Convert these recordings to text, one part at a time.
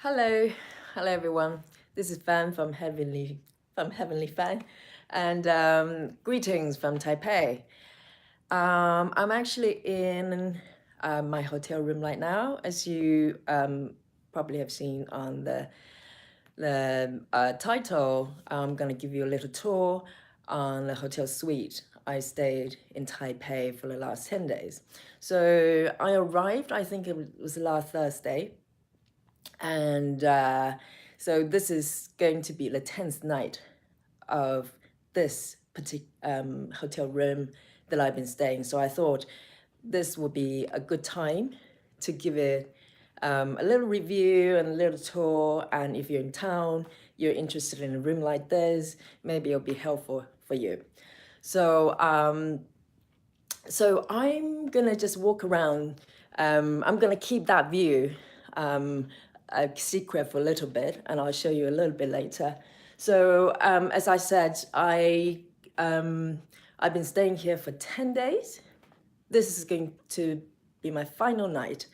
Hello, hello everyone. This is Fan from Heavenly Fan, and greetings from Taipei. I'm actually in my hotel room right now, as you probably have seen on the title. I'm gonna give you a little tour on the hotel suite I stayed in Taipei for the last 10 days. So I arrived, I think it was last Thursday. And so this is going to be the 10th night of this particular hotel room that I've been staying. So I thought this would be a good time to give it a little review and a little tour. And if you're in town, you're interested in a room like this, maybe it'll be helpful for you. So, so I'm gonna just walk around. I'm gonna keep that view a secret for a little bit, and I'll show you a little bit later. So as I said, I've been staying here for 10 days. This is going to be my final night,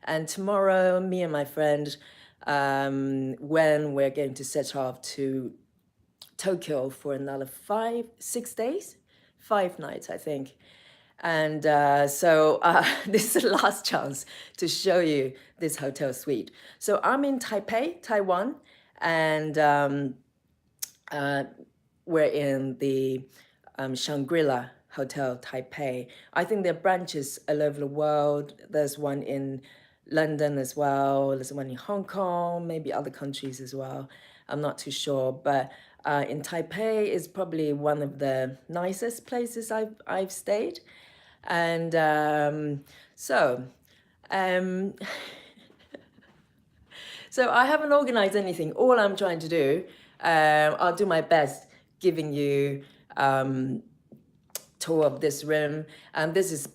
and tomorrow, me and my friend, when we're going to set off to Tokyo for another 5 6 days, 5 nights, I think. And so this is the last chance to show you this hotel suite. So I'm in Taipei, Taiwan, and we're in the Shangri-La Hotel Taipei. I think there are branches all over the world. There's one in London as well. There's one in Hong Kong, maybe other countries as well. I'm not too sure, but in Taipei is probably one of the nicest places I've stayed. And so so I haven't organized anything. All I'm trying to do, I'll do my best giving you tour of this room. And this is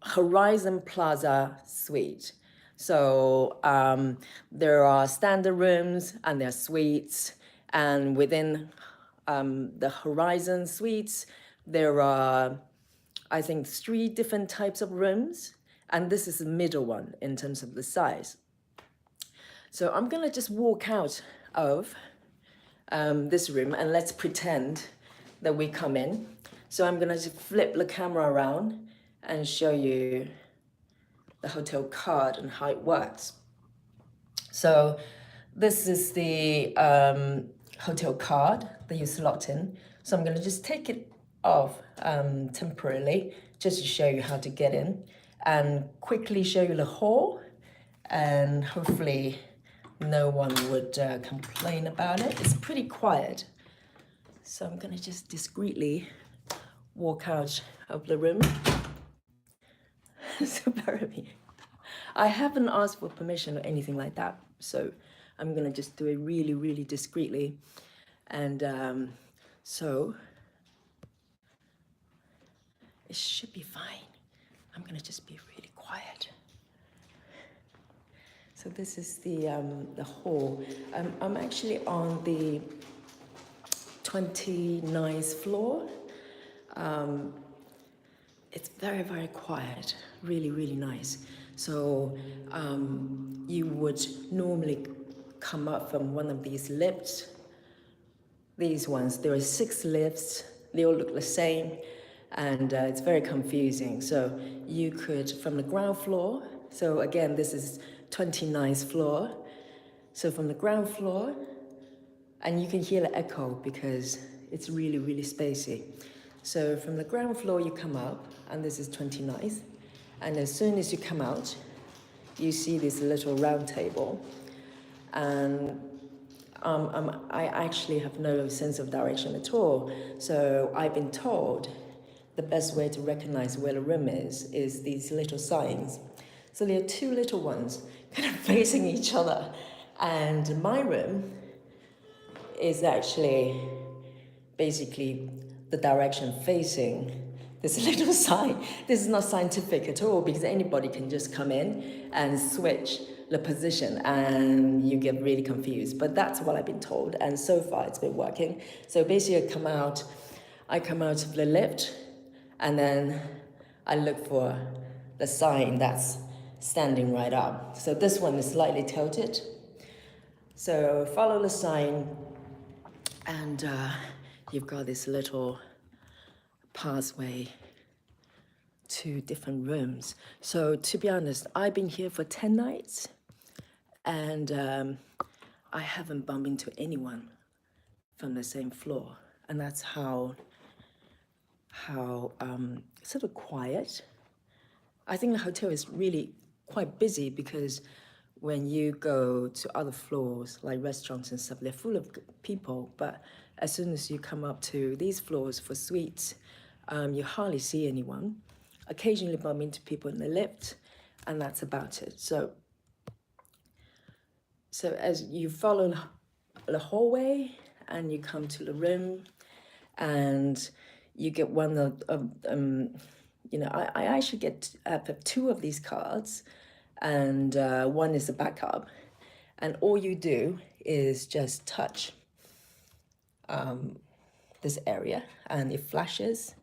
Horizon Plaza Suite. So there are standard rooms and there are suites. And within the Horizon Suites, there are, I think, 3 different types of rooms. And this is the middle one in terms of the size. So I'm gonna just walk out of this room and let's pretend that we come in. So I'm gonna just flip the camera around and show you the hotel card and how it works. So this is the hotel card that you slot in. So I'm gonna just take it off temporarily just to show you how to get in and quickly show you the hall, and hopefully no one would complain about it. It's pretty quiet. So I'm gonna just discreetly walk out of the room. So bear with me. I haven't asked for permission or anything like that. So I'm gonna just do it really, really discreetly. And so it should be fine. I'm gonna just be really quiet. So this is the hall. I'm actually on the 29th floor. It's very, very quiet, really, really nice. So you would normally come up from one of these lifts. These ones, there are 6 lifts. They all look the same, and it's very confusing. So you could, from the ground floor, so again, this is 29th floor. So from the ground floor, and you can hear the echo because it's really, really spacey. So from the ground floor, you come up, and this is 29th. And as soon as you come out, you see this little round table. And I actually have no sense of direction at all. So I've been told the best way to recognize where the room is these little signs. So there are 2 little ones kind of facing each other. And my room is actually basically the direction facing this little sign. This is not scientific at all because anybody can just come in and switch the position and you get really confused. But that's what I've been told, and so far it's been working. So basically I come out of the lift and then I look for the sign that's standing right up. So this one is slightly tilted. So follow the sign, and you've got this little pathway to different rooms. So to be honest, I've been here for 10 nights, and I haven't bumped into anyone from the same floor. And that's how sort of quiet. I think the hotel is really quite busy because when you go to other floors, like restaurants and stuff, they're full of people. But as soon as you come up to these floors for suites, you hardly see anyone. Occasionally bump into people in the lift, and that's about it. So as you follow the hallway and you come to the room, and you get one of I actually get two of these cards, and one is a backup, and all you do is just touch this area and it flashes,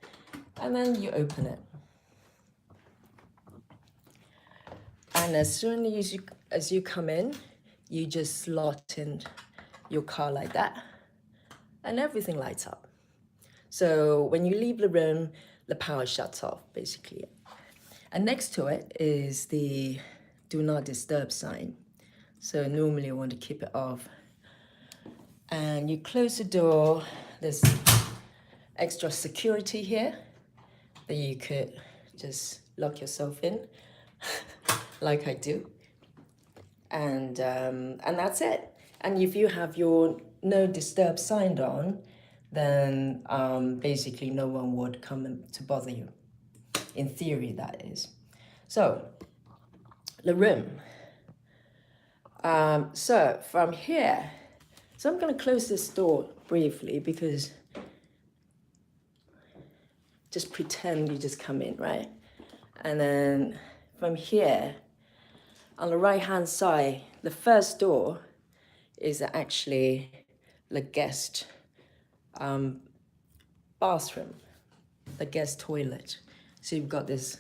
and then you open it, and as soon as you come in, you just slot in your card like that, and everything lights up. So when you leave the room, the power shuts off, basically. And next to it is the do not disturb sign. So normally I want to keep it off. And you close the door. There's extra security here that you could just lock yourself in, like I do. And that's it. And if you have your no disturb signed on, then basically no one would come to bother you. In theory, that is. So, the room. So from here, so I'm going to close this door briefly because just pretend you just come in, right? And then from here, on the right-hand side, the first door is actually the guest bathroom, the guest toilet. So you've got this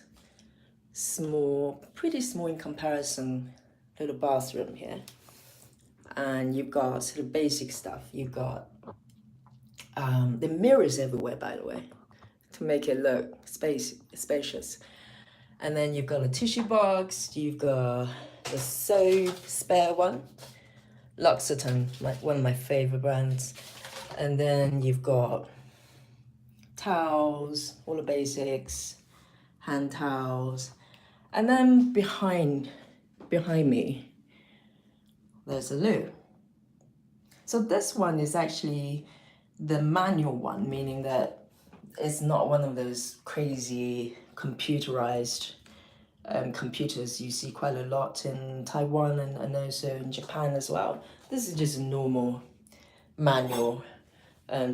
small, pretty small in comparison, little bathroom here. And you've got sort of basic stuff. You've got the mirrors everywhere, by the way, to make it look spacious. And then you've got a tissue box. You've got the soap, spare one, L'Occitane, like one of my favorite brands. And then you've got towels, all the basics, hand towels. And then behind me, there's a loo. So this one is actually the manual one, meaning that it's not one of those crazy computerized computers you see quite a lot in Taiwan and also in Japan as well. This is just a normal manual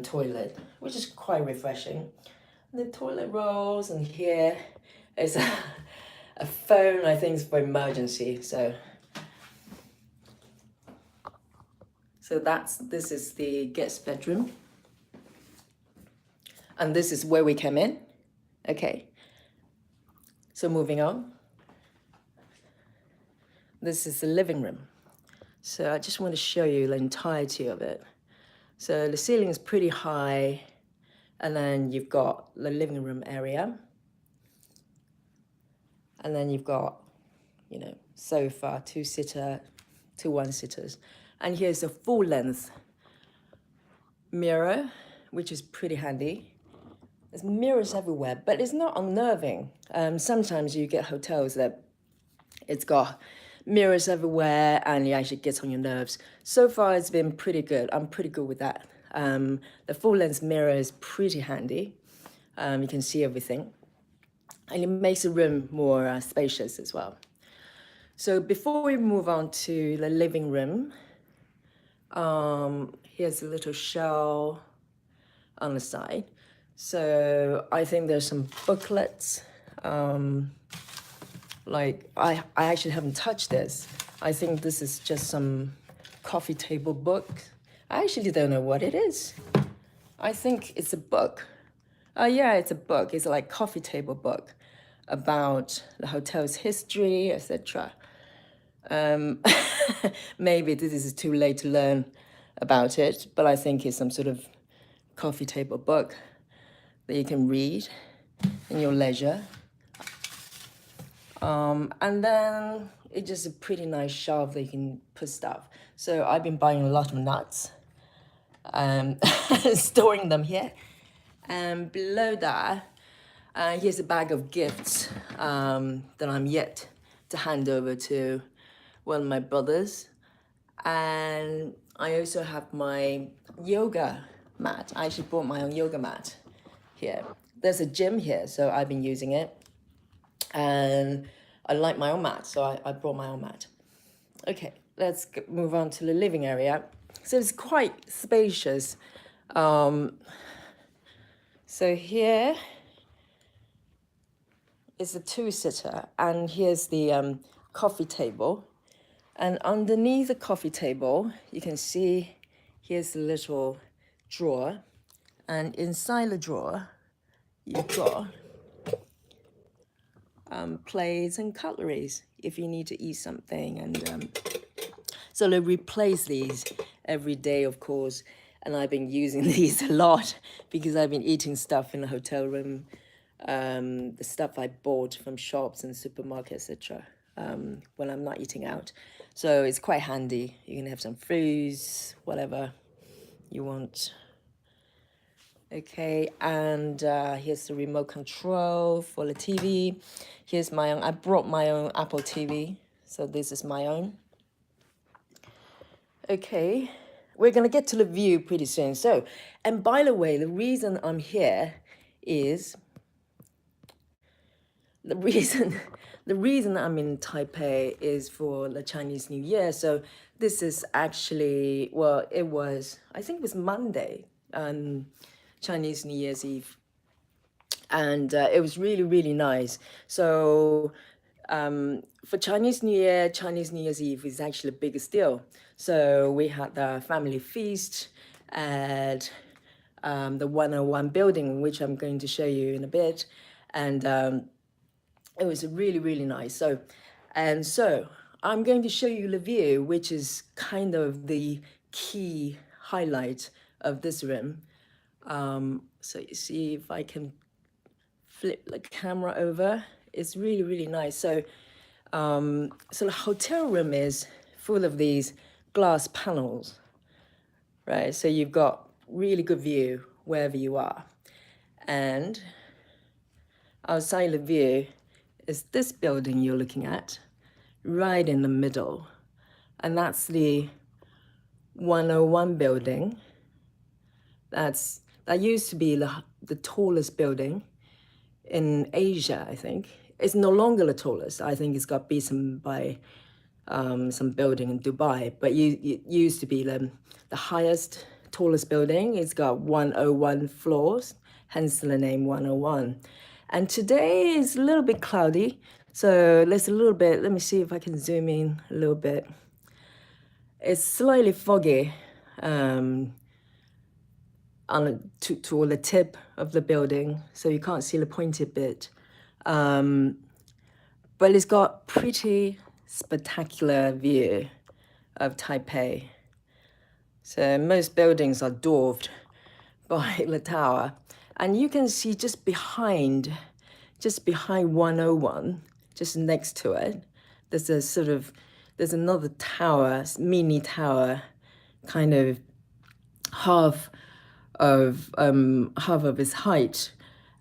toilet, which is quite refreshing. And the toilet rolls, and here is a phone, I think it's for emergency. So this is the guest bedroom. And this is where we came in. Okay. So moving on. This is the living room. So I just want to show you the entirety of it. So the ceiling is pretty high, and then you've got the living room area. And then you've got, sofa, two-sitter, two one-sitters. And here's a full-length mirror, which is pretty handy. There's mirrors everywhere, but it's not unnerving. Sometimes you get hotels that it's got mirrors everywhere and it actually gets on your nerves. So far, it's been pretty good. I'm pretty good with that. The full-length mirror is pretty handy. You can see everything. And it makes the room more spacious as well. So before we move on to the living room, here's a little shelf on the side. So I think there's some booklets. Like I actually haven't touched this. I think this is just some coffee table book. I actually don't know what it is. I think it's a book. Yeah, it's a book. It's like coffee table book about the hotel's history, etc. maybe this is too late to learn about it, but I think it's some sort of coffee table book that you can read in your leisure. And then it's just a pretty nice shelf that you can put stuff. So I've been buying a lot of nuts, storing them here. And below that, here's a bag of gifts that I'm yet to hand over to one of my brothers. And I also have my yoga mat. I actually bought my own yoga mat here. There's a gym here, so I've been using it. And I like my own mat, so I brought my own mat. Okay, let's move on to the living area. So it's quite spacious. So here is a two-sitter, and here's the coffee table. And underneath the coffee table, you can see here's a little drawer. And inside the drawer, you've got plates and cutleries if you need to eat something. And so they replace these every day, of course. And I've been using these a lot because I've been eating stuff in the hotel room, the stuff I bought from shops and supermarkets, etc. When I'm not eating out. So it's quite handy. You can have some fruits, whatever you want. Okay, and here's the remote control for the TV. Here's my own, I brought my own Apple TV, so this is my own. Okay, we're gonna get to the view pretty soon. So, and by the way, the reason I'm here is, the reason I'm in Taipei is for the Chinese New Year. So this is actually, well, I think it was Monday, Chinese New Year's Eve. And it was really, really nice. So for Chinese New Year's Eve is actually the biggest deal. So we had the family feast at the 101 building, which I'm going to show you in a bit. And it was really, really nice. So I'm going to show you the view, which is kind of the key highlight of this room. So you see if I can flip the camera over. It's really, really nice. So the hotel room is full of these glass panels, right? So you've got really good view wherever you are. And outside the view is this building you're looking at, right in the middle. And that's the 101 building. That used to be the tallest building in Asia, I think. It's no longer the tallest. I think it's got beaten by some building in Dubai, but it used to be the highest, tallest building. It's got 101 floors, hence the name 101. And today is a little bit cloudy, so there's a little bit, let me see if I can zoom in a little bit. It's slightly foggy toward the tip of the building, so you can't see the pointed bit. But it's got pretty spectacular view of Taipei. So most buildings are dwarfed by the tower. And you can see just behind 101, just next to it, there's another tower, mini tower, kind of half of its height.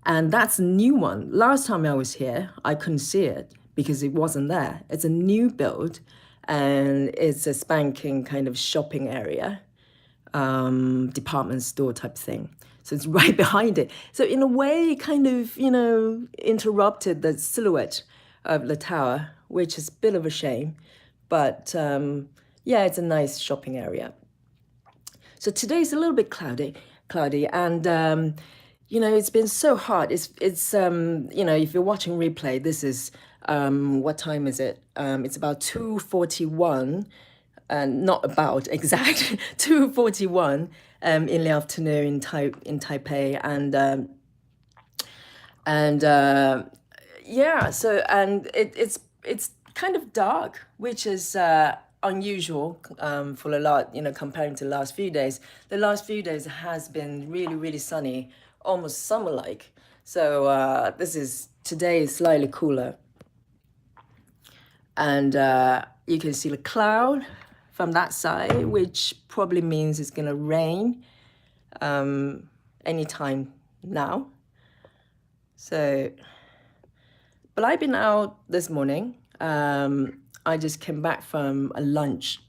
And that's a new one. Last time I was here, I couldn't see it because it wasn't there. It's a new build and it's a spanking kind of shopping area, department store type thing. So it's right behind it. So in a way, it kind of, interrupted the silhouette of the tower, which is a bit of a shame. But yeah, it's a nice shopping area. So today's a little bit cloudy, and it's been so hot. It's if you're watching replay, this is what time is it? It's about 2:41, and not about exact 2:41 in the afternoon in Taipei, yeah. So and it's kind of dark, which is unusual for a lot, comparing to the last few days. The last few days has been really, really sunny, almost summer-like. So today is slightly cooler. And you can see the cloud from that side, which probably means it's gonna rain anytime now. So, but I've been out this morning. I just came back from a lunch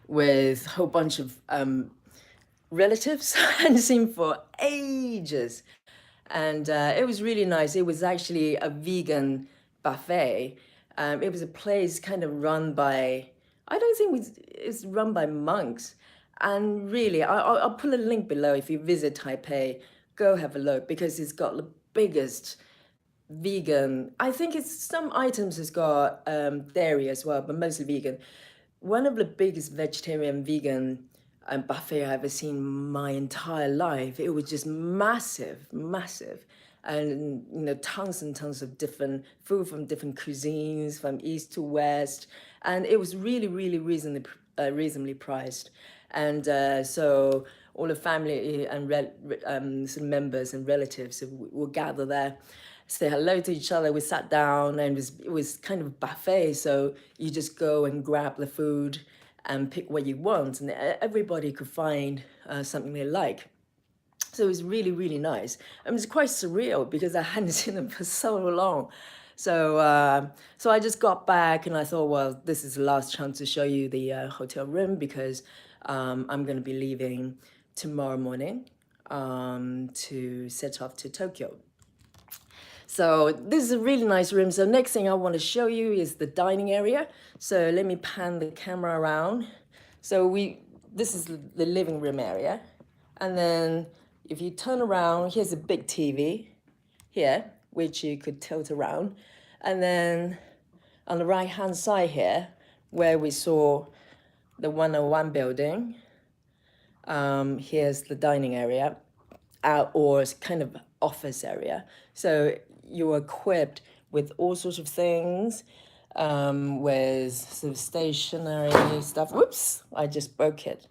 with a whole bunch of relatives I hadn't seen for ages. And it was really nice. It was actually a vegan buffet. It was a place kind of run by, I don't think it's run by monks. And really, I'll put a link below if you visit Taipei, go have a look because it's got the biggest vegan. I think it's some items has got dairy as well, but mostly vegan. One of the biggest vegetarian vegan buffet I've ever seen in my entire life. It was just massive, massive. And tons and tons of different food from different cuisines, from east to west, and it was really, really reasonably priced. And so all the family and some members and relatives will gather there, say hello to each other. We sat down, and it was kind of a buffet, so you just go and grab the food and pick what you want, and everybody could find something they like. So it was really, really nice. It was quite surreal because I hadn't seen them for so long. So I just got back and I thought, well, this is the last chance to show you the hotel room because I'm going to be leaving tomorrow morning to set off to Tokyo. So this is a really nice room. So next thing I want to show you is the dining area. So let me pan the camera around. So this is the living room area. And then if you turn around, here's a big TV here, which you could tilt around. And then on the right-hand side here, where we saw the 101 building, here's the dining area, or it's kind of office area. So you're equipped with all sorts of things, with sort of stationery stuff. Whoops, I just broke it.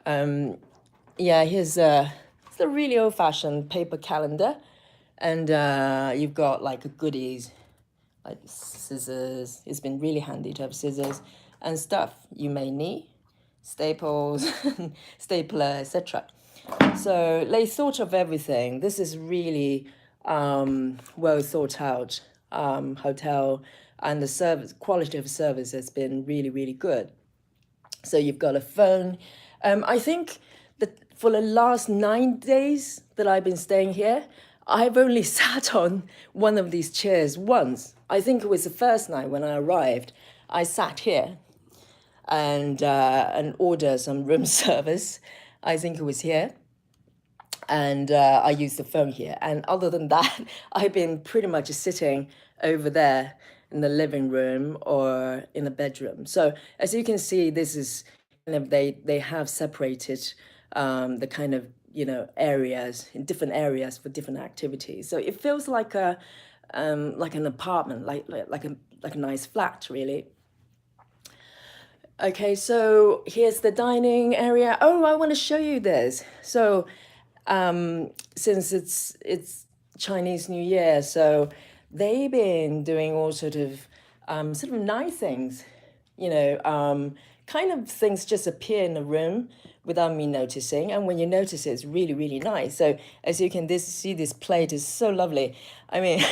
Yeah, here's it's a really old-fashioned paper calendar, and you've got like goodies, like scissors. It's been really handy to have scissors and stuff you may need, staples, stapler, etc. So they thought of everything. This is really well thought out hotel, and the quality of service has been really, really good. So you've got a phone. I think that for the last 9 days that I've been staying here, I've only sat on one of these chairs once. I think it was the first night when I arrived. I sat here and ordered some room service. I think it was here. And I used the phone here. And other than that, I've been pretty much sitting over there in the living room or in the bedroom. So as you can see, this is kind of, they have separated the kind of, areas in different areas for different activities. So it feels like like an apartment, like a nice flat, really. Okay, so here's the dining area. Oh, I want to show you this. So since it's Chinese New Year, so they've been doing all sort of nice things, kind of things just appear in the room without me noticing, and when you notice it, it's really, really nice. So as you can see, this plate is so lovely. I mean,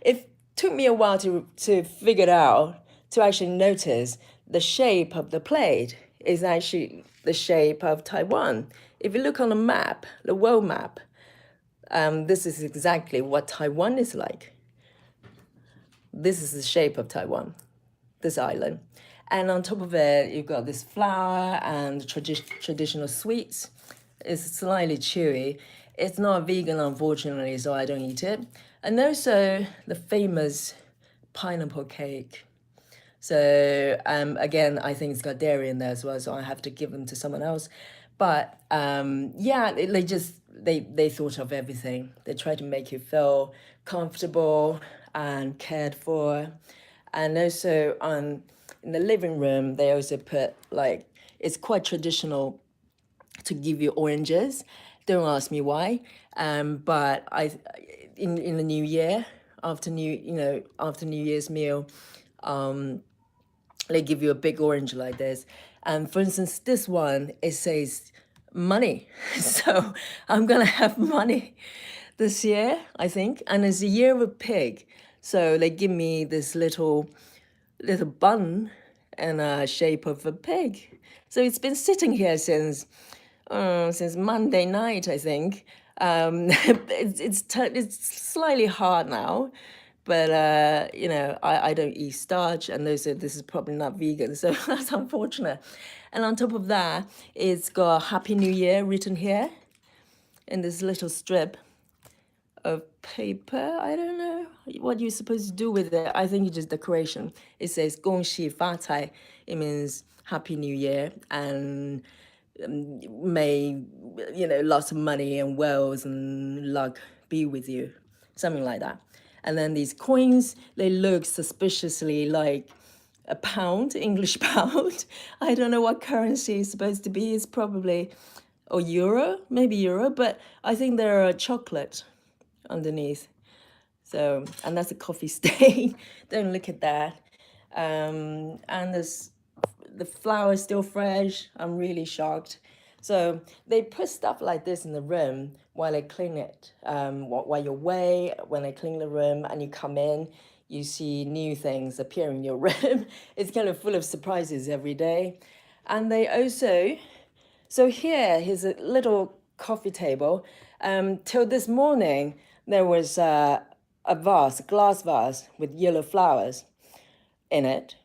it took me a while to figure it out, to actually notice the shape of the plate is actually the shape of Taiwan. If you look on the map, the world map, this is exactly what Taiwan is like. This is the shape of Taiwan, this island. And on top of it, you've got this flour and traditional sweets. It's slightly chewy. It's not vegan, unfortunately, so I don't eat it. And also the famous pineapple cake. So again, I think it's got dairy in there as well, so I have to give them to someone else. But yeah, they thought of everything. They try to make you feel comfortable and cared for. And also in the living room, they also put like, it's quite traditional to give you oranges. Don't ask me why. But in the new year, after after New Year's meal, they give you a big orange like this. And for instance, this one, it says money. So I'm gonna have money this year, I think. And it's a year of a pig. So they give me this little bun in a shape of a pig. So it's been sitting here since Monday night, I think. It's slightly hard now, but I don't eat starch, and this is probably not vegan, so that's unfortunate. And on top of that, it's got Happy New Year written here in this little strip of paper. I don't know what you're supposed to do with it. I think it's just decoration. It says 恭喜发财. It means Happy New Year, and may lots of money and wealth and luck be with you, something like that. And then these coins, they look suspiciously like a pound, English pound. I don't know what currency it's supposed to be. It's probably, or euro, maybe euro, but I think they're chocolate underneath. So, and that's a coffee stain. Don't look at that. And the flour is still fresh. I'm really shocked. So they put stuff like this in the room while they clean it. While you're away, when they clean the room and you come in, you see new things appear in your room. It's kind of full of surprises every day. And they also, so here's a little coffee table. Till this morning, there was a glass vase with yellow flowers in it,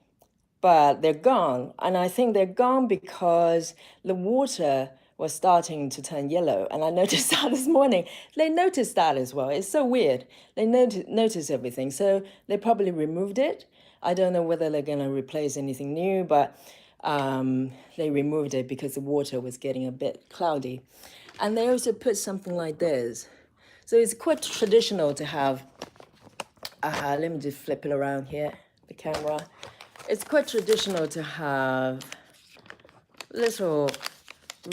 but they're gone. And I think they're gone because the water was starting to turn yellow. And I noticed that this morning. They noticed that as well. It's so weird. They notice everything. So they probably removed it. I don't know whether they're going to replace anything new, but they removed it because the water was getting a bit cloudy. And they also put something like this. So it's quite traditional to have, let me just flip it around here, the camera. It's quite traditional to have little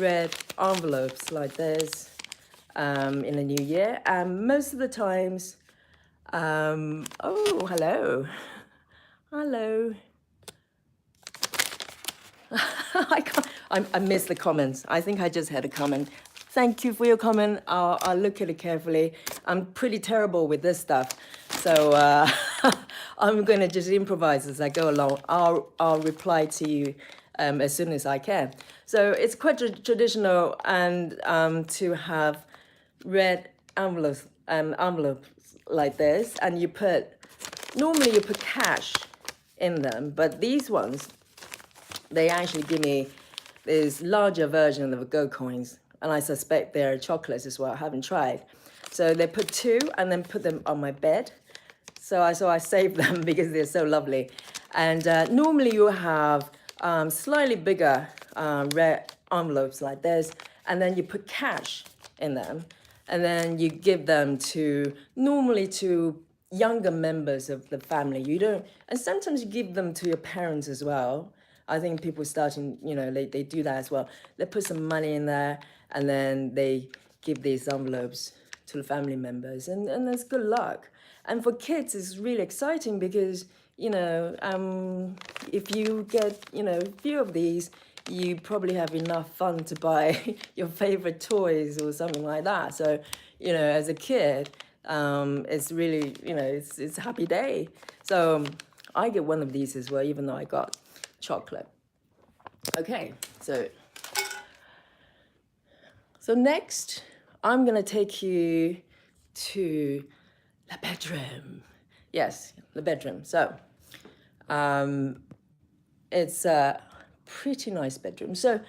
red envelopes like this in the new year. And most of the times, oh, hello. Hello. I missed the comments. I think I just had a comment. Thank you for your comment. I'll look at it carefully. I'm pretty terrible with this stuff. So I'm going to just improvise as I go along. I'll reply to you as soon as I can. So it's quite traditional and to have red envelopes like this, and normally you put cash in them, but these ones, they actually give me this larger version of gold coins, and I suspect they're chocolates as well. I haven't tried. So they put two and then put them on my bed. So I saved them because they're so lovely. And normally you have slightly bigger red envelopes like this, and then you put cash in them, and then you give them normally to younger members of the family. You don't, and sometimes you give them to your parents as well. I think people starting, they do that as well. They put some money in there, and then they give these envelopes to the family members, and that's good luck. And for kids, it's really exciting because, if you get, a few of these, you probably have enough fun to buy your favorite toys or something like that. So, as a kid, it's really, it's a happy day. So I get one of these as well, even though I got chocolate. Okay, so next, I'm going to take you to the bedroom. Yes, the bedroom. So it's a pretty nice bedroom. So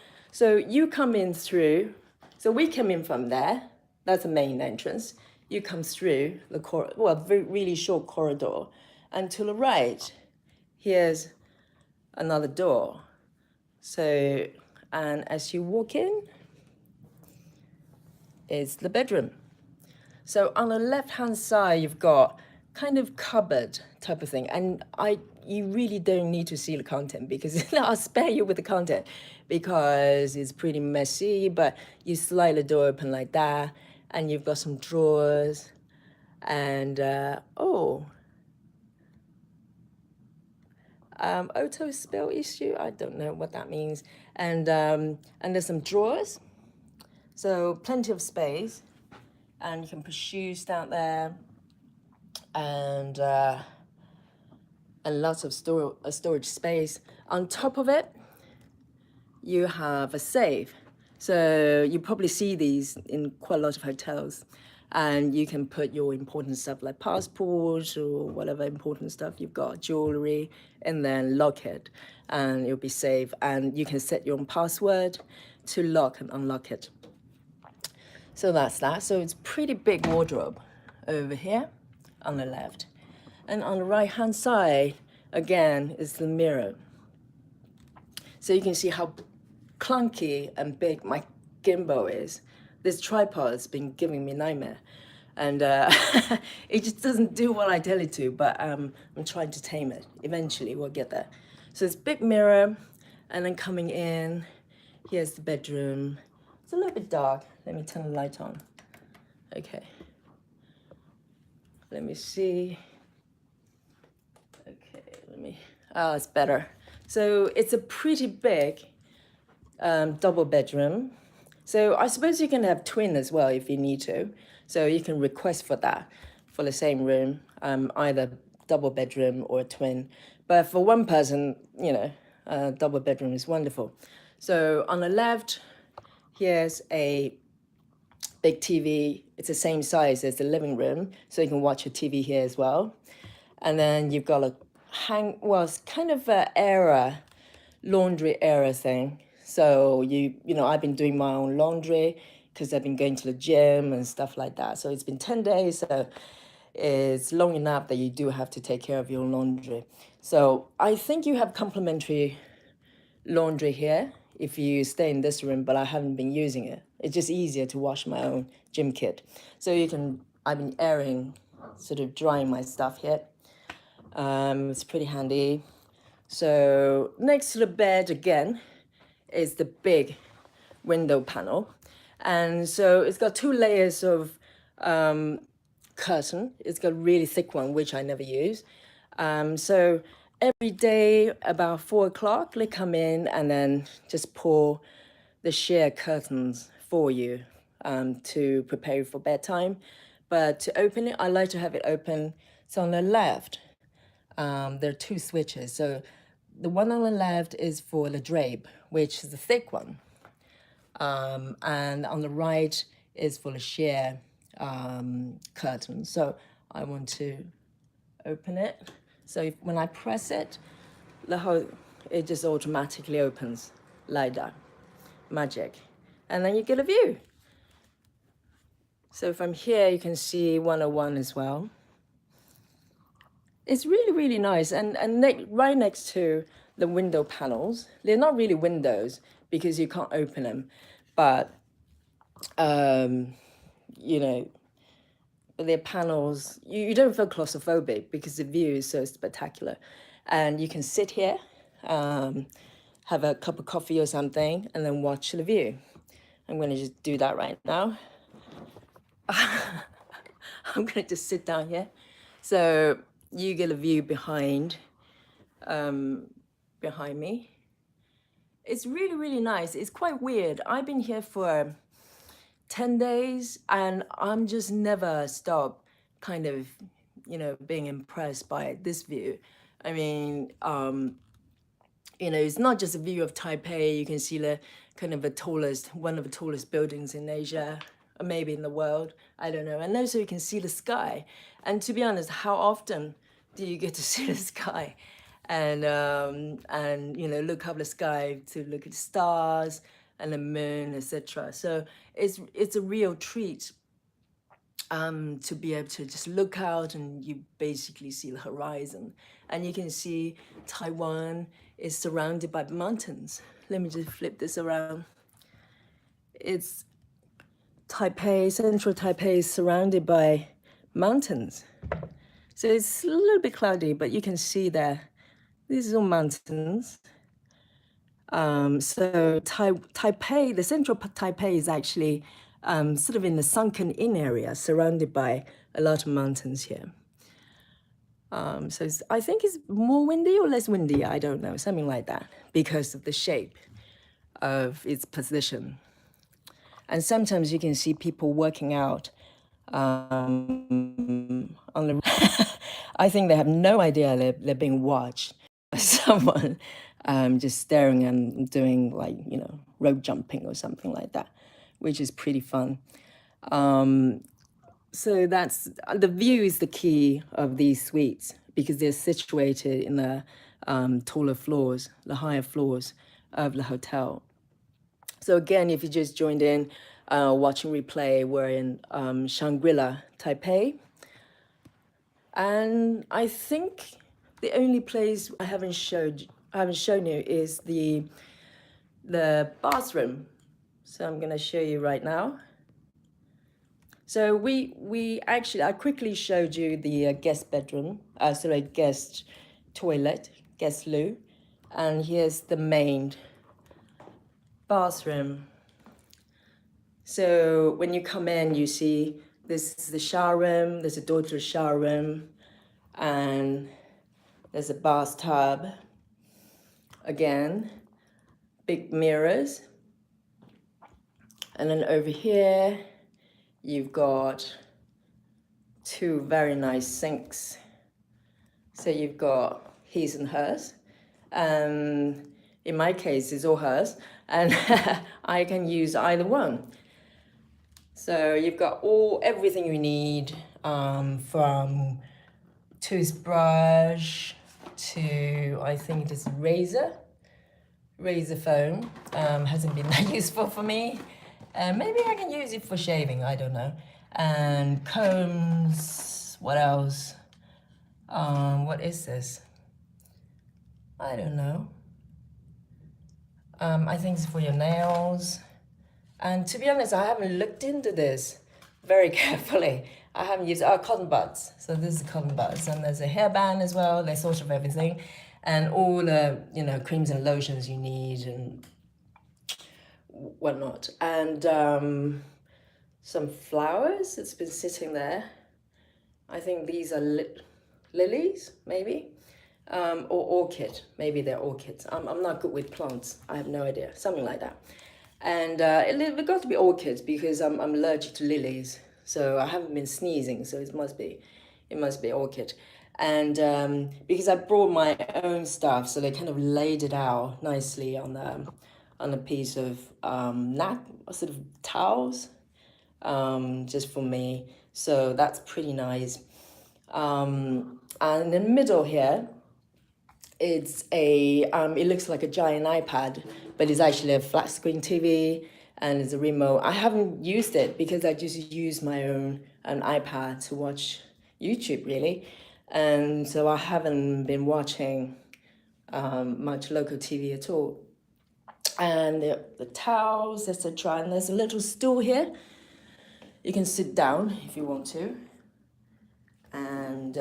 you come in through, so we came in from there. That's the main entrance. You come through the really short corridor, and to the right, here's another door. So, and as you walk in, is the bedroom. So on the left-hand side, you've got kind of cupboard type of thing. And you really don't need to see the content because I'll spare you with the content because it's pretty messy, but you slide the door open like that and you've got some drawers and, auto spill issue, I don't know what that means. And there's some drawers, so plenty of space, and you can put shoes down there, and lots of storage space. On top of it, you have a safe. So you probably see these in quite a lot of hotels. And you can put your important stuff like passport or whatever important stuff you've got, jewelry, and then lock it. And it'll be safe. And you can set your own password to lock and unlock it. So that's that. So it's pretty big wardrobe over here on the left. And on the right-hand side, again, is the mirror. So you can see how clunky and big my gimbal is. This tripod has been giving me nightmare. And it just doesn't do what I tell it to, but I'm trying to tame it. Eventually, we'll get there. So it's big mirror, and then coming in, here's the bedroom. It's a little bit dark. Let me turn the light on. Okay. Let me see. Okay, it's better. So it's a pretty big double bedroom. So I suppose you can have twin as well if you need to. So you can request for that, for the same room, either double bedroom or a twin. But for one person, you know, a double bedroom is wonderful. So on the left, here's a big TV. It's the same size as the living room, so you can watch your TV here as well. And then you've got a it's kind of a laundry area thing. So you know, I've been doing my own laundry because I've been going to the gym and stuff like that. So it's been 10 days, so it's long enough that you do have to take care of your laundry. So I think you have complimentary laundry here if you stay in this room, but I haven't been using it. It's just easier to wash my own gym kit. So I've been sort of drying my stuff here. It's pretty handy. So next to the bed again is the big window panel. And so it's got 2 layers of curtain. It's got a really thick one, which I never use. So every day about 4 o'clock, they come in and then just pull the sheer curtains for you to prepare you for bedtime. But to open it, I like to have it open. So on the left, there are 2 switches. So the one on the left is for the drape, which is the thick one. And on the right is for the sheer curtain. So I want to open it. So when I press it, it just automatically opens like that. Magic. And then you get a view. So from here, you can see 101 as well. It's really, really nice. And right next to the window panels, they're not really windows because you can't open them. But, you know, they're panels. You don't feel claustrophobic because the view is so spectacular. And you can sit here, have a cup of coffee or something, and then watch the view. I'm going to just do that right now. I'm going to just sit down here. So you get a view behind me. It's really, really nice. It's quite weird. I've been here for 10 days and I'm just never stopped kind of, you know, being impressed by this view. I mean, you know, it's not just a view of Taipei. You can see the kind of one of the tallest buildings in Asia, or maybe in the world, I don't know. And also you can see the sky. And to be honest, how often do you get to see the sky? And you know, look up the sky to look at the stars and the moon, etc. So it's a real treat to be able to just look out and you basically see the horizon. And you can see Taiwan is surrounded by mountains. Let me just flip this around. It's Taipei, central Taipei is surrounded by mountains. So it's a little bit cloudy, but you can see there, these are all mountains. So Taipei, the central Taipei is actually sort of in the sunken in area, surrounded by a lot of mountains here. So I think it's more windy or less windy, I don't know, something like that, because of the shape of its position. And sometimes you can see people working out on the. I think they have no idea they're being watched by someone just staring and doing like, rope jumping or something like that, which is pretty fun. So that's the view is the key of these suites because they're situated in the taller floors, the higher floors of the hotel. So again, if you just joined in watching replay, we're in Shangri-La Taipei. And I think the only place I haven't shown you is the bathroom. So I'm gonna show you right now. So we actually, I quickly showed you the guest bedroom, guest toilet, guest loo. And here's the main bathroom. So when you come in, you see this is the shower room, there's a door to the shower room, and there's a bathtub. Again, big mirrors. And then over here, you've got two very nice sinks. So you've got his and hers. In my case, it's all hers, and I can use either one. So you've got everything you need, from toothbrush to, I think this razor foam. Hasn't been that useful for me. Maybe I can use it for shaving, I don't know. And combs, what else? What is this? I don't know. I think it's for your nails. And to be honest, I haven't looked into this very carefully. I haven't used cotton buds. So this is cotton buds, and there's a hairband as well. There's sort of everything, and all the creams and lotions you need and whatnot, and some flowers that's been sitting there. I think these are lilies, maybe, or orchid. Maybe they're orchids. I'm not good with plants. I have no idea. Something like that. And it got to be orchids because I'm allergic to lilies, so I haven't been sneezing, so it must be orchid. And because I brought my own stuff, so they kind of laid it out nicely on a piece of sort of towels, just for me. So that's pretty nice. And in the middle here, it's it looks like a giant iPad, but it's actually a flat screen TV, and it's a remote. I haven't used it because I just use my own iPad to watch YouTube, really. And so I haven't been watching much local TV at all. And the towels, etc. And there's a little stool here. You can sit down if you want to. And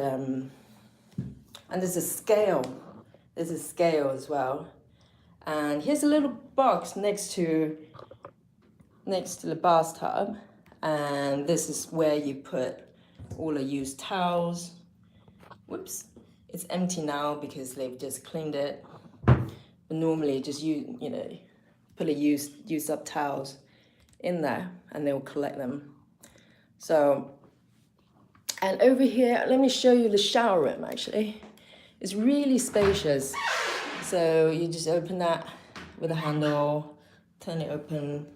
there's a scale. There's a scale as well. And here's a little box next to the bathtub. And this is where you put all the used towels. Whoops, it's empty now because they've just cleaned it. But normally just put a used up towels in there and they'll collect them. So, and over here, let me show you the shower room actually. It's really spacious. So you just open that with a handle, turn it open,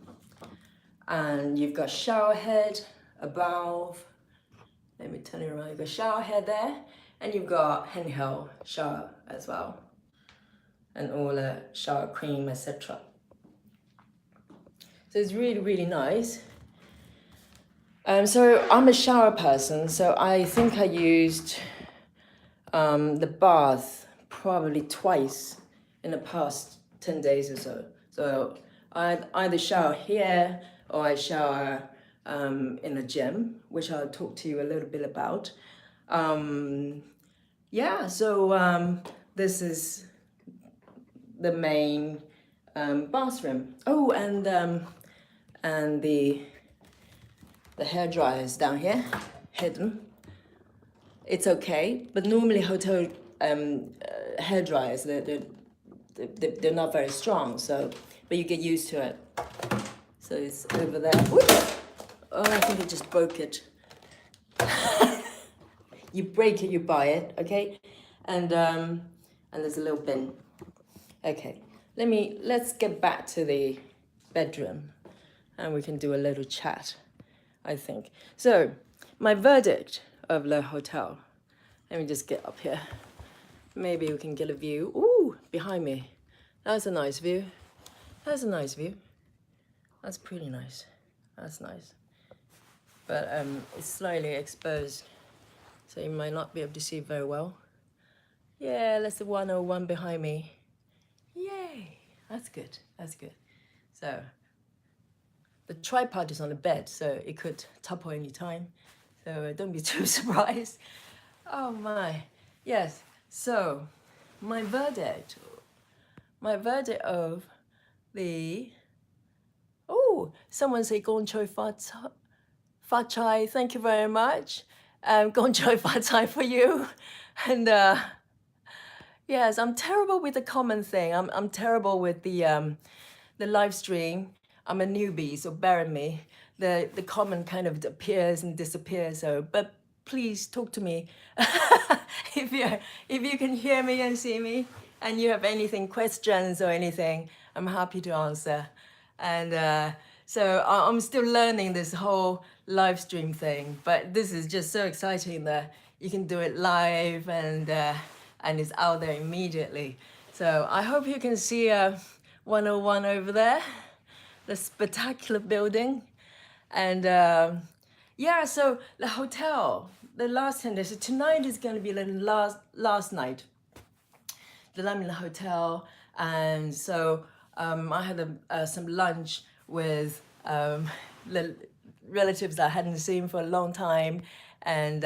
and you've got shower head above. Let me turn it around. You've got shower head there, and you've got handheld shower as well, and all the shower cream, etc. So it's really, really nice. So I'm a shower person, so I think I used the bath probably twice in the past 10 days or so. So I either shower here or I shower in the gym, which I'll talk to you a little bit about. Yeah, so this is the main bathroom. Oh, and the hair dryer is down here, hidden. It's okay, but normally hotel hair dryers they're not very strong, so but you get used to it. So it's over there. Oops. Oh, I think I just broke it. You break it, you buy it, okay? And there's a little bin. Okay, let's get back to the bedroom, and we can do a little chat, I think. So, my verdict of the hotel. Let me just get up here. Maybe we can get a view. Ooh, behind me. That's a nice view. That's a nice view. That's pretty nice. That's nice. But it's slightly exposed, so you might not be able to see very well. Yeah, that's the 101 behind me. Yay! That's good. That's good. So the tripod is on the bed, so it could topple any time. So don't be too surprised. Oh my. Yes. So my verdict of the someone say gong choi fa chai. Thank you very much. Gong choi fa chai for you. And yes, I'm terrible with the comment thing. I'm terrible with the live stream. I'm a newbie, so bear with me. The comment kind of appears and disappears. So, but please talk to me if you can hear me and see me, and you have anything questions or anything, I'm happy to answer. And so I'm still learning this whole live stream thing, but this is just so exciting that you can do it live and it's out there immediately. So I hope you can see 101 over there, the spectacular building. And yeah, so the hotel, the last 10 days, so tonight is going to be the last night that I'm in the hotel. And so I had some lunch with the relatives that I hadn't seen for a long time. And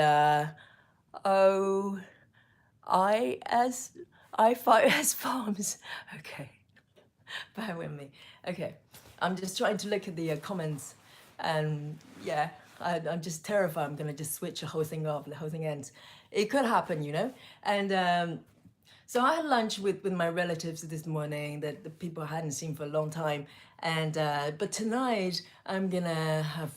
I5S Farms. Okay, bear with me. Okay, I'm just trying to look at the comments, and yeah, I'm just terrified I'm gonna just switch the whole thing off, the whole thing ends. It could happen, you know. And so I had lunch with my relatives this morning, that the people I hadn't seen for a long time. And but tonight I'm gonna have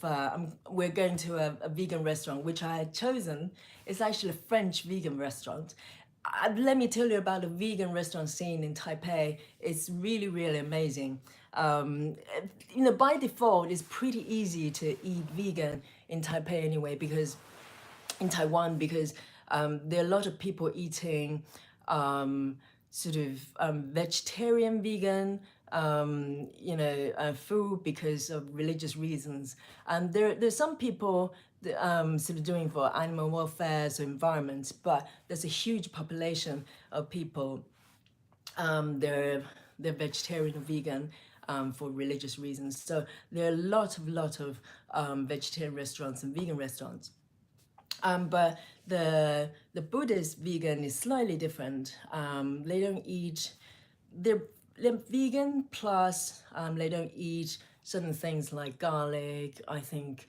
we're going to a vegan restaurant which I had chosen. It's actually a French vegan restaurant. Let me tell you about the vegan restaurant scene in Taipei. It's really, really amazing. You know, by default, it's pretty easy to eat vegan in Taipei anyway, because in Taiwan, because there are a lot of people eating sort of vegetarian, vegan, food because of religious reasons. And there's some people sort of doing for animal welfare, so environment, but there's a huge population of people they're vegetarian or vegan for religious reasons. So there are a lot of vegetarian restaurants and vegan restaurants. But the Buddhist vegan is slightly different. They don't eat, they're vegan plus they don't eat certain things like garlic, I think,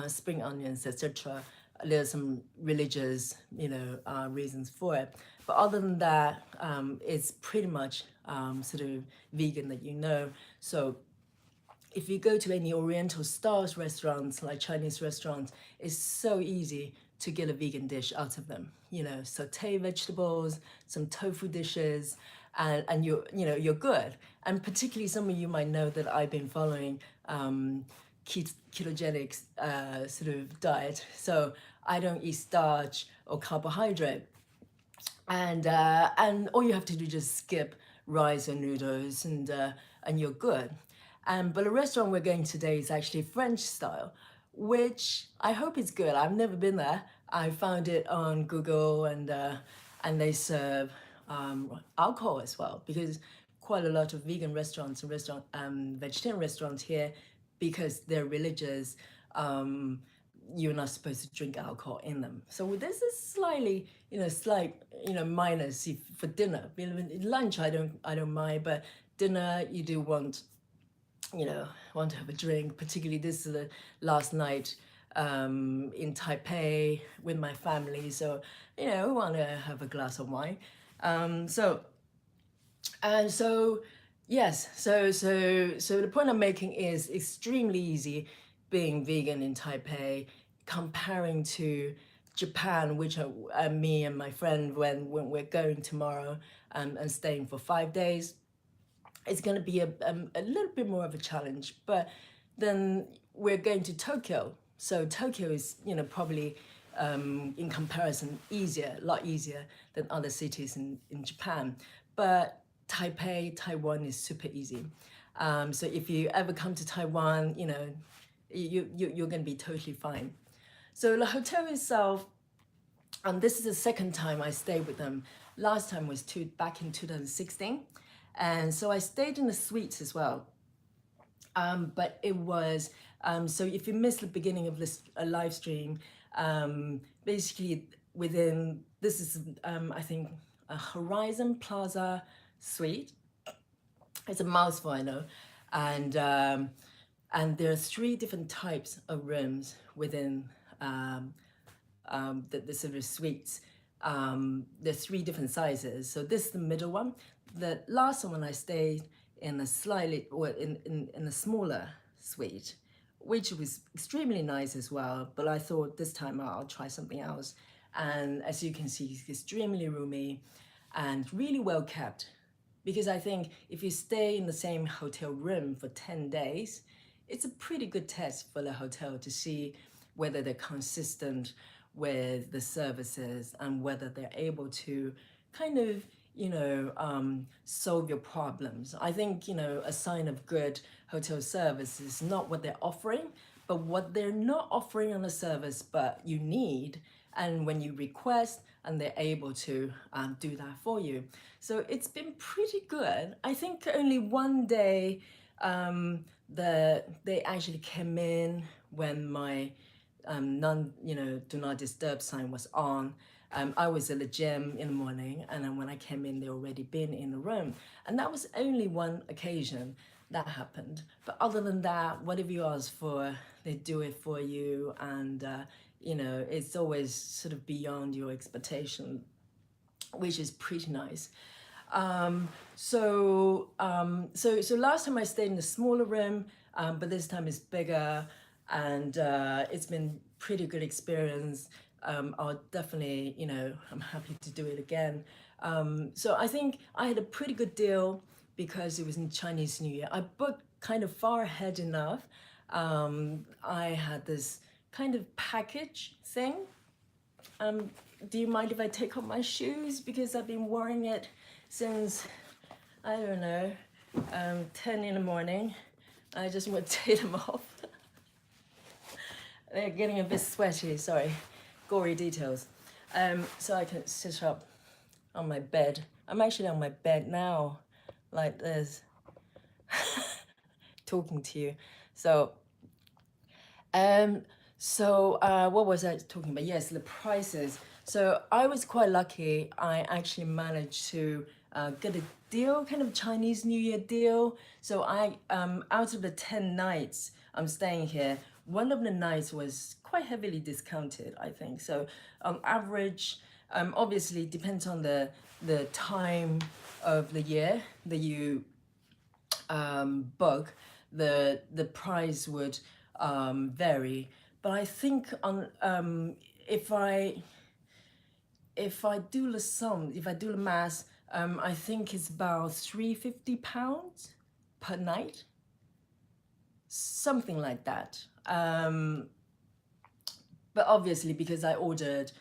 spring onions, etc. There's some religious, reasons for it. But other than that, it's pretty much sort of vegan that you know. So if you go to any Oriental style restaurants, like Chinese restaurants, it's so easy to get a vegan dish out of them. You know, saute vegetables, some tofu dishes, and you're good. And particularly some of you might know that I've been following ketogenic sort of diet, so I don't eat starch or carbohydrate, and all you have to do is just skip rice and noodles, and you're good. But the restaurant we're going today is actually French style, which I hope is good. I've never been there. I found it on Google, and they serve alcohol as well, because quite a lot of vegan restaurants and vegetarian restaurants here, because they're religious, you're not supposed to drink alcohol in them. So this is slightly, slight, minus for dinner. Lunch, I don't mind, but dinner, you do want, want to have a drink. Particularly, this is the last night in Taipei with my family, so we want to have a glass of wine. So and so, yes, so the point I'm making is extremely easy being vegan in Taipei, comparing to Japan, which me and my friend, when we're going tomorrow and staying for 5 days, it's going to be a little bit more of a challenge. But then we're going to Tokyo. So Tokyo is, probably in comparison easier, a lot easier than other cities in Japan. But Taipei, Taiwan is super easy. So if you ever come to Taiwan, you're going to be totally fine. So the hotel itself, this is the second time I stayed with them. Last time was back in 2016. And so I stayed in the suites as well. But it was, so if you missed the beginning of this live stream, basically this is, I think, a Horizon Plaza suite. It's a mouthful, I know. And there are 3 different types of rooms within the sort of suites. There's 3 different sizes. So this is the middle one. The last one I stayed in a slightly, or in a smaller suite, which was extremely nice as well. But I thought this time I'll try something else. And as you can see, it's extremely roomy and really well kept. Because I think if you stay in the same hotel room for 10 days, it's a pretty good test for the hotel to see whether they're consistent with the services and whether they're able to kind of, solve your problems. I think, a sign of good hotel service is not what they're offering, but what they're not offering on the service, but you need. And when you request, and they're able to do that for you. So it's been pretty good. I think only one day they actually came in when my do not disturb sign was on. I was at the gym in the morning, and then when I came in, they already been in the room. And that was only one occasion that happened. But other than that, whatever you ask for, they do it for you. And, it's always sort of beyond your expectation, which is pretty nice. So last time I stayed in a smaller room, but this time it's bigger, and it's been pretty good experience. I'll definitely, I'm happy to do it again. So I think I had a pretty good deal because it was in Chinese New Year. I booked kind of far ahead enough. I had this kind of package thing. Do you mind if I take off my shoes? Because I've been wearing it since, I don't know, 10 in the morning. I just want to take them off. They're getting a bit sweaty, sorry. Gory details. So I can sit up on my bed. I'm actually on my bed now, like this, talking to you. So, what was I talking about? Yes, the prices. So I was quite lucky. I actually managed to get a deal, kind of Chinese New Year deal. So I, out of the 10 nights I'm staying here, one of the nights was quite heavily discounted, I think. So on average, obviously depends on the time of the year that you book, the price would vary. But I think on if I do the sum, if I do the math, I think it's about £350 per night, something like that. But obviously, because I ordered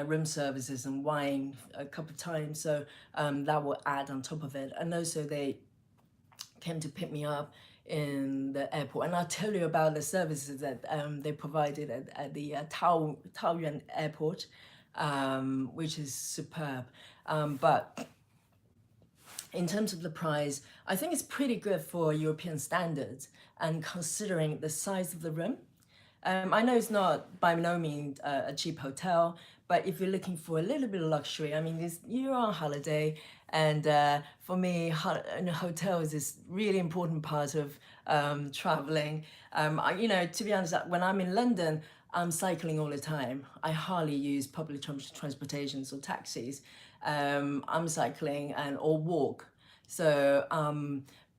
room services and wine a couple of times, so that will add on top of it. And also they came to pick me up in the airport. And I'll tell you about the services that they provided at the Taoyuan airport, which is superb. But in terms of the price, I think it's pretty good for European standards, and considering the size of the room, I know it's not by no means a cheap hotel, but if you're looking for a little bit of luxury, I mean, you're on holiday, and for me, hotels is really important part of traveling. To be honest, when I'm in London, I'm cycling all the time. I hardly use public transportations or taxis. I'm cycling and or walk. So,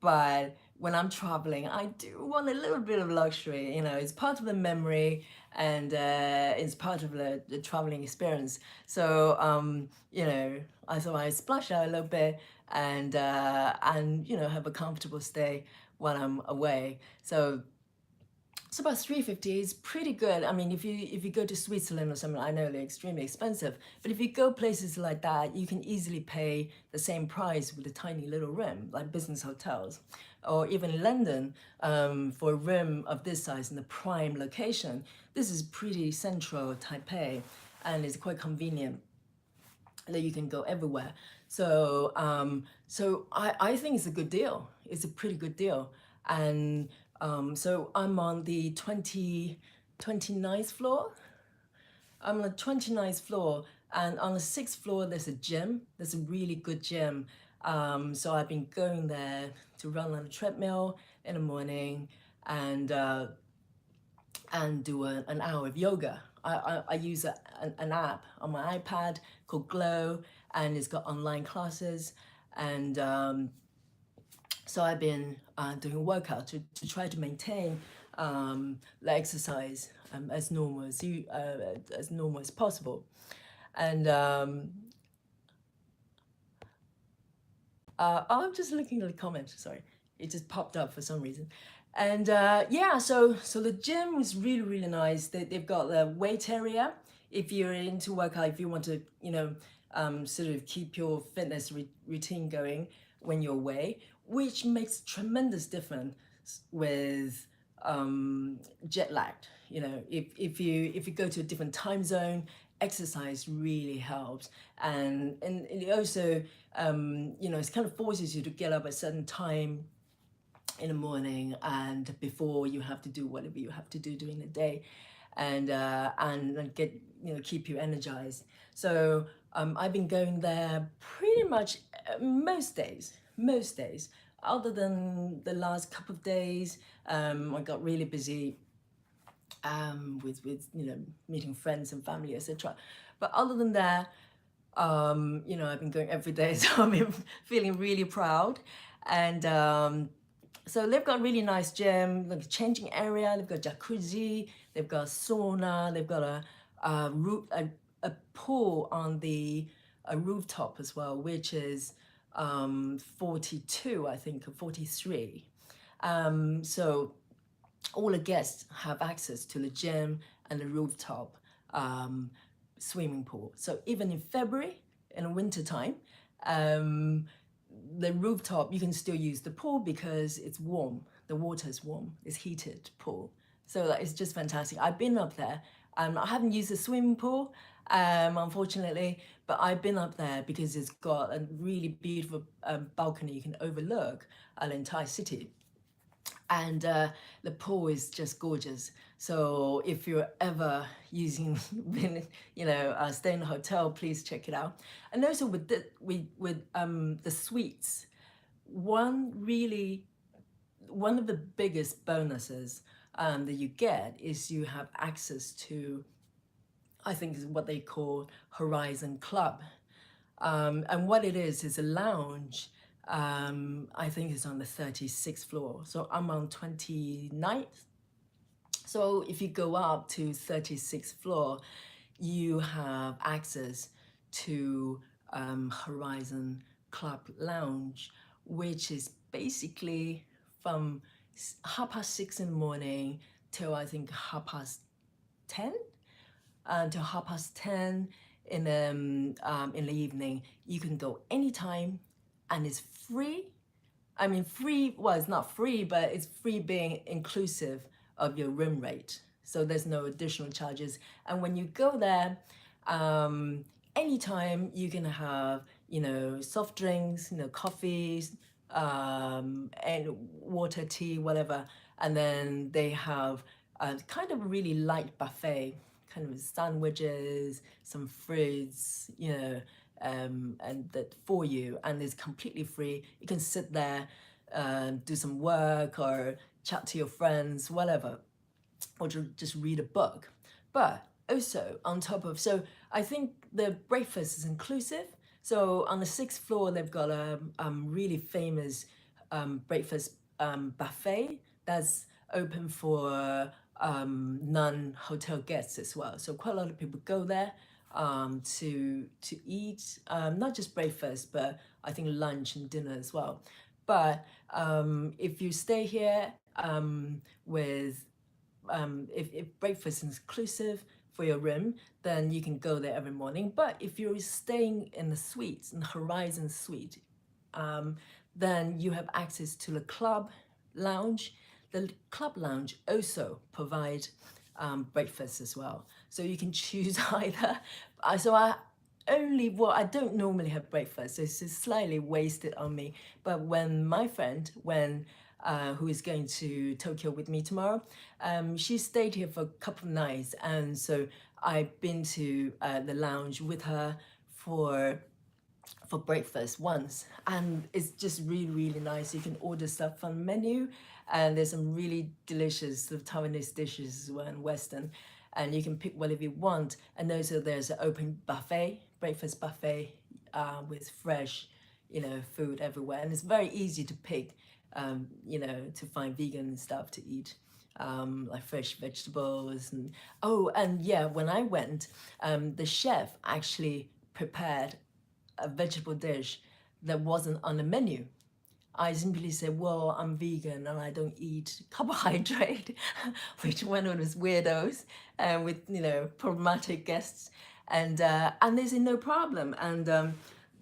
but when I'm traveling, I do want a little bit of luxury. It's part of the memory, and it's part of the traveling experience. So, I thought I splash out a little bit, and have a comfortable stay while I'm away. So it's about 350 is pretty good. I mean, if you go to Switzerland or something, I know they're extremely expensive. But if you go places like that, you can easily pay the same price with a tiny little room, like business hotels. Or even London, for a room of this size in the prime location, this is pretty central Taipei, and it's quite convenient that you can go everywhere. So I think it's a good deal. It's a pretty good deal. And so I'm on the 29th floor. I'm on the 29th floor, and on the 6th floor, there's a gym. There's a really good gym. So I've been going there to run on a treadmill in the morning, and do an hour of yoga. I use an app on my iPad called Glow, and it's got online classes. And so I've been doing a workout to try to maintain the exercise as normal as possible. And I'm just looking at the comments. Sorry, it just popped up for some reason. And yeah, so the gym is really really nice. They've got the weight area. If you're into workout, if you want to, sort of keep your fitness routine going when you're away, which makes tremendous difference with jet lagged. If you go to a different time zone, exercise really helps, and it also it kind of forces you to get up at a certain time in the morning, and before you have to do whatever you have to do during the day, and get keep you energized. So I've been going there pretty much most days, other than the last couple of days. I got really busy with meeting friends and family, etc. But other than that, I've been going every day, so I'm feeling really proud. And so they've got a really nice gym, like a changing area. They've got jacuzzi, they've got sauna, they've got a pool on a rooftop as well, which is 42, I think, or 43. So all the guests have access to the gym and the rooftop swimming pool. So even in February, in the winter time, the rooftop, you can still use the pool because it's warm. The water is warm. It's heated pool. So it's just fantastic. I've been up there. I haven't used the swimming pool, unfortunately, but I've been up there because it's got a really beautiful balcony. You can overlook the entire city. And the pool is just gorgeous. So if you're ever staying in a hotel, please check it out. And also with the suites, one of the biggest bonuses that you get is you have access to, I think is what they call Horizon Club. And what it is a lounge. I think it's on the 36th floor. So I'm on 29th. So if you go up to 36th floor, you have access to Horizon Club Lounge, which is basically from 6:30 in the morning till I think 10:30, until 10:30 in the evening. You can go anytime, and it's free. I mean, free, well, it's not free, but it's free being inclusive of your room rate. So there's no additional charges. And when you go there, anytime you can have, soft drinks, coffees, and water, tea, whatever. And then they have kind of really light buffet, kind of sandwiches, some fruits, and that for you, and it's completely free. You can sit there, do some work or chat to your friends, whatever, or just read a book. But also on top of, so I think the breakfast is inclusive. So on the sixth floor, they've got a really famous breakfast buffet that's open for non-hotel guests as well. So quite a lot of people go there to eat, not just breakfast, but I think lunch and dinner as well. But if you stay here with if breakfast is inclusive for your room, then you can go there every morning. But if you're staying in the suites, in the Horizon Suite, then you have access to the club lounge. The club lounge also provide breakfast as well. So you can choose either. So I don't normally have breakfast, so it's just slightly wasted on me. But when my friend, who is going to Tokyo with me tomorrow, she stayed here for a couple of nights, and so I've been to the lounge with her for breakfast once, and it's just really nice. You can order stuff from the menu, and there's some really delicious sort of Taiwanese dishes as well, and Western, and you can pick whatever you want. And also there's an open buffet, breakfast buffet, with fresh, food everywhere, and it's very easy to pick, to find vegan stuff to eat. Like fresh vegetables and yeah, when I went, the chef actually prepared a vegetable dish that wasn't on the menu. I simply said, well, I'm vegan and I don't eat carbohydrate, which one of those weirdos with, problematic guests. And they said, no problem. And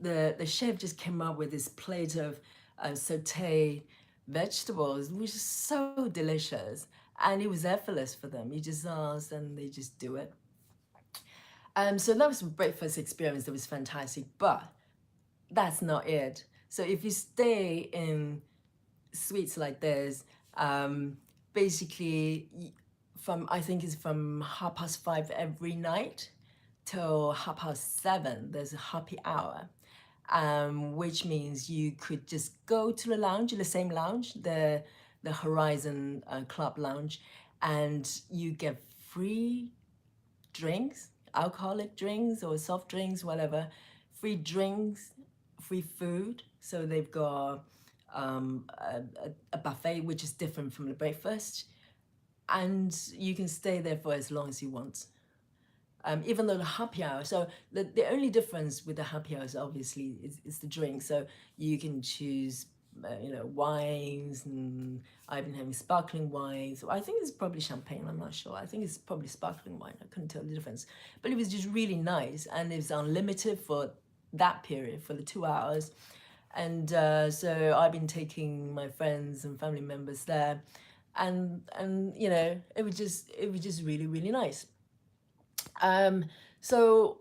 the chef just came up with this plate of sauteed vegetables, which is so delicious. And it was effortless for them. You just ask and they just do it. So that was a breakfast experience that was fantastic, but that's not it. So if you stay in suites like this, basically I think it's from 5:30 every night till 7:30, there's a happy hour, which means you could just go to the lounge, the same lounge, the Horizon Club lounge, and you get free drinks, alcoholic drinks or soft drinks, whatever, free drinks, free food. So they've got a buffet, which is different from the breakfast, and you can stay there for as long as you want. Even though the happy hour, so the only difference with the happy hours obviously is the drink. So you can choose wines, and I've been having sparkling wine. So I think it's probably champagne, I'm not sure. I think it's probably sparkling wine. I couldn't tell the difference. But it was just really nice, and it was unlimited for that period, for the 2 hours. And so I've been taking my friends and family members there, and it was just really nice. So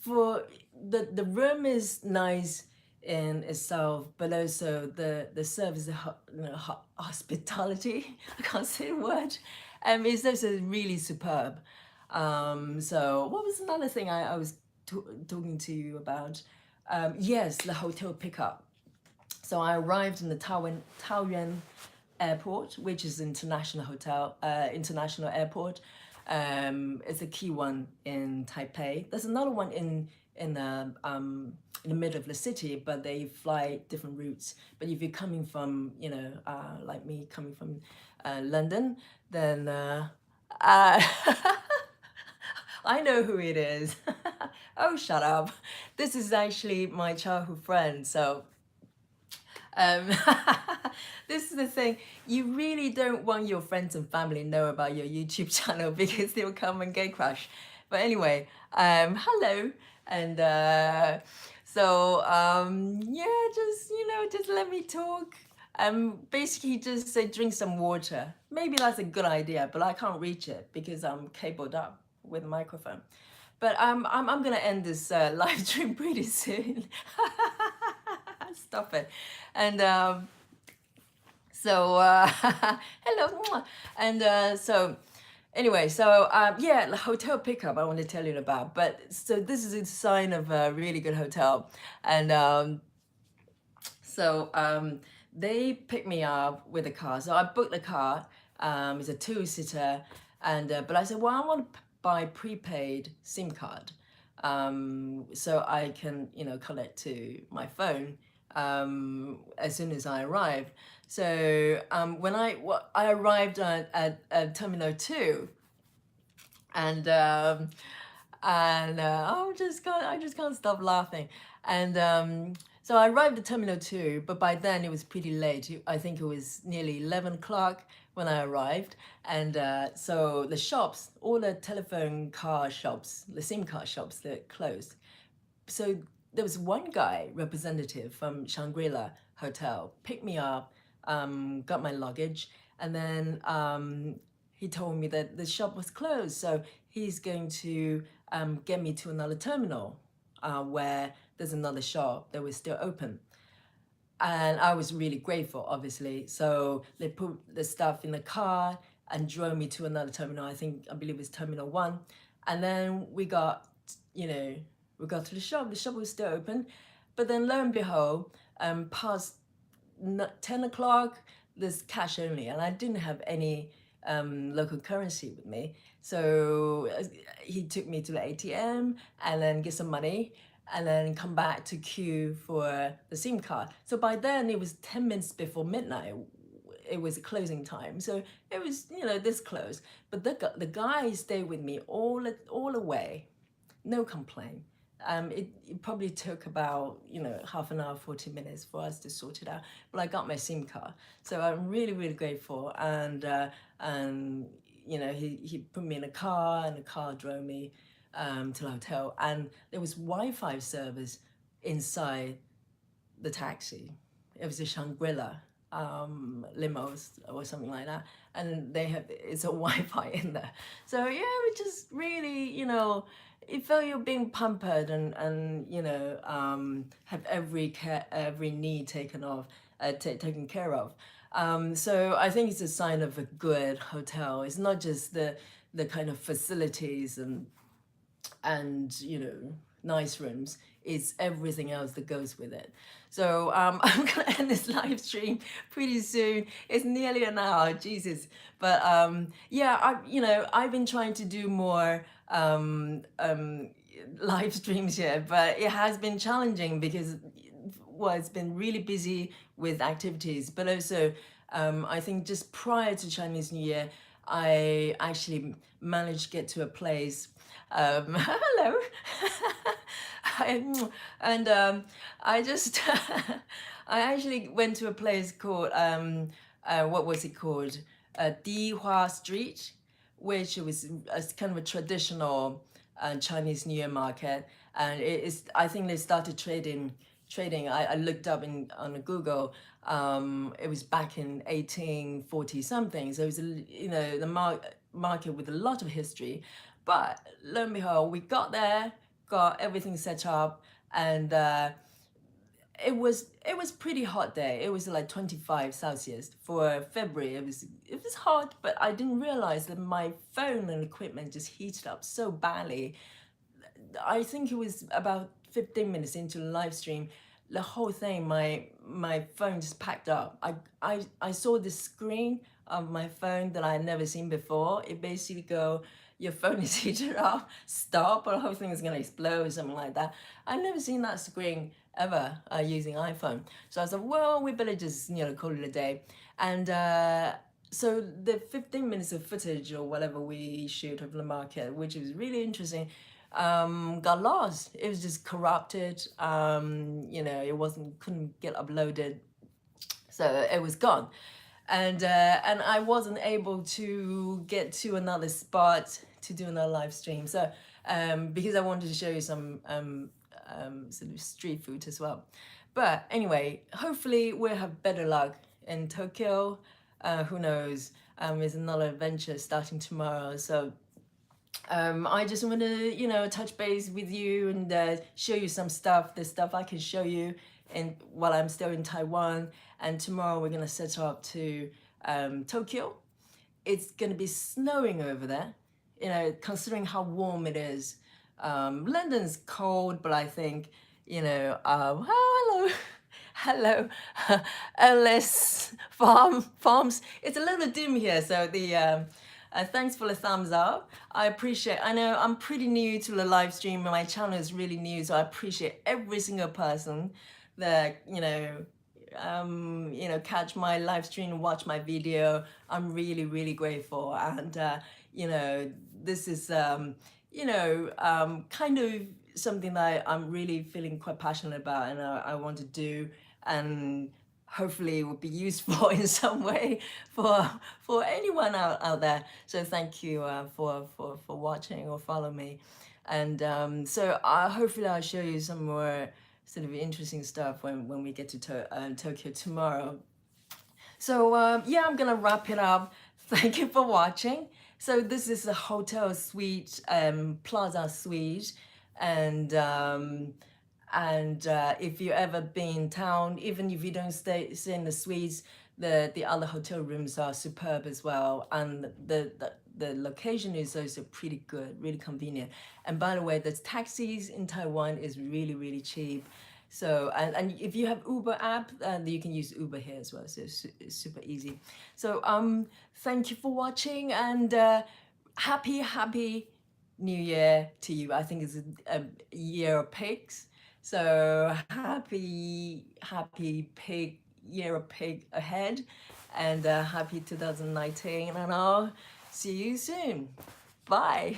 for the room is nice in itself, but also the service, hospitality, I can't say the word, is also really superb. So what was another thing I was talking to you about? Yes, the hotel pickup. So I arrived in the Taoyuan airport, which is international airport. It's a key one in Taipei. There's another one in the middle of the city, but they fly different routes. But if you're coming from, like me, coming from London, then I know who it is. Oh, shut up. This is actually my childhood friend. So this is the thing. You really don't want your friends and family know about your YouTube channel because they'll come and gate crash. But anyway, hello. And so yeah, just let me talk. Basically just say drink some water. Maybe that's a good idea, but I can't reach it because I'm cabled up with a microphone. But I'm gonna end this live stream pretty soon. Stop it. And So hello, mwah. And so anyway, so yeah, the hotel pickup I want to tell you about. But so this is a sign of a really good hotel, and so they picked me up with a car. So I booked the car. It's a two-seater, and but I said, well, I want to buy prepaid SIM card, so I can connect to my phone as soon as I arrive. So when I arrived at Terminal 2, and I just can't stop laughing. And so I arrived at Terminal 2, but by then it was pretty late. I think it was nearly 11 o'clock when I arrived. And so the shops, all the telephone car shops, the SIM card shops, they're closed. So there was one guy, representative from Shangri-La Hotel, picked me up, got my luggage, and then he told me that the shop was closed. So he's going to get me to another terminal where there's another shop that was still open. And I was really grateful, obviously. So they put the stuff in the car and drove me to another terminal. I believe it's Terminal 1. And then we got to the shop. The shop was still open. But then lo and behold, past 10 o'clock, there's cash only. And I didn't have any local currency with me. So he took me to the ATM and then get some money and then come back to queue for the SIM card. So by then it was 10 minutes before midnight. It was closing time. So it was, this close. But the guy stayed with me all the way. No complaint. It probably took about half an hour, 40 minutes for us to sort it out. But I got my SIM card, so I'm really really grateful. And he put me in a car, and the car drove me to the hotel, and there was Wi-Fi service inside the taxi. It was a Shangri-La limos or something like that, and it's a Wi-Fi in there. So yeah, it just really it felt you're being pampered and have every need taken care of. So I think it's a sign of a good hotel. It's not just the kind of facilities and nice rooms. It's everything else that goes with it. So I'm gonna end this live stream pretty soon. It's nearly an hour, Jesus. But yeah, I've been trying to do more live streams here, but it has been challenging because it's been really busy with activities, but also I think just prior to Chinese New Year, I actually managed to get to a place. Hello. I just I actually went to a place called what was it called? Dihua Street, which was a kind of a traditional Chinese New Year market, and I think they started trading. I looked up on Google. It was back in 1840 something, so it was the market with a lot of history. But lo and behold, we got there, got everything set up, and it was pretty hot day. It was like 25 Celsius for February. It was hot, but I didn't realize that my phone and equipment just heated up so badly. I think it was about 15 minutes into the live stream, the whole thing, my phone just packed up. I saw the screen of my phone that I had never seen before. It basically go, your phone is heated up, stop, or the whole thing is gonna explode or something like that. I've never seen that screen ever using iPhone. So I was like, well, we better just call it a day. And so the 15 minutes of footage or whatever we shoot of the market, which was really interesting, got lost. It was just corrupted. It couldn't get uploaded, so it was gone. And I wasn't able to get to another spot to do another live stream. So because I wanted to show you some sort of street food as well. But anyway, hopefully we'll have better luck in Tokyo. Who knows? There's another adventure starting tomorrow. So I just want to, touch base with you and show you some stuff, the stuff I can show you while I'm still in Taiwan. And tomorrow we're gonna set off to Tokyo. It's gonna be snowing over there, considering how warm it is. London's cold, but I think, oh, hello, hello, Ellis Farms. It's a little dim here, so thanks for the thumbs up. I appreciate. I know I'm pretty new to the live stream, and my channel is really new, so I appreciate every single person that catch my live stream and watch my video. I'm really, really grateful. And, this is, kind of something that I'm really feeling quite passionate about, and I want to do, and hopefully it will be useful in some way for anyone out there. So thank you for watching or follow me. And so hopefully I'll show you some more sort of interesting stuff when we get to Tokyo tomorrow. So yeah, I'm gonna wrap it up. Thank you for watching. So this is a hotel suite, Plaza suite, and if you ever been in town, even if you don't stay in the suites, the other hotel rooms are superb as well, and the location is also pretty good, really convenient. And by the way, the taxis in Taiwan is really, really cheap. So, and if you have Uber app, you can use Uber here as well. So it's super easy. So thank you for watching, and happy New Year to you. I think it's a year of pigs. So happy pig, year of pig ahead, and happy 2019, and I'll see you soon. Bye.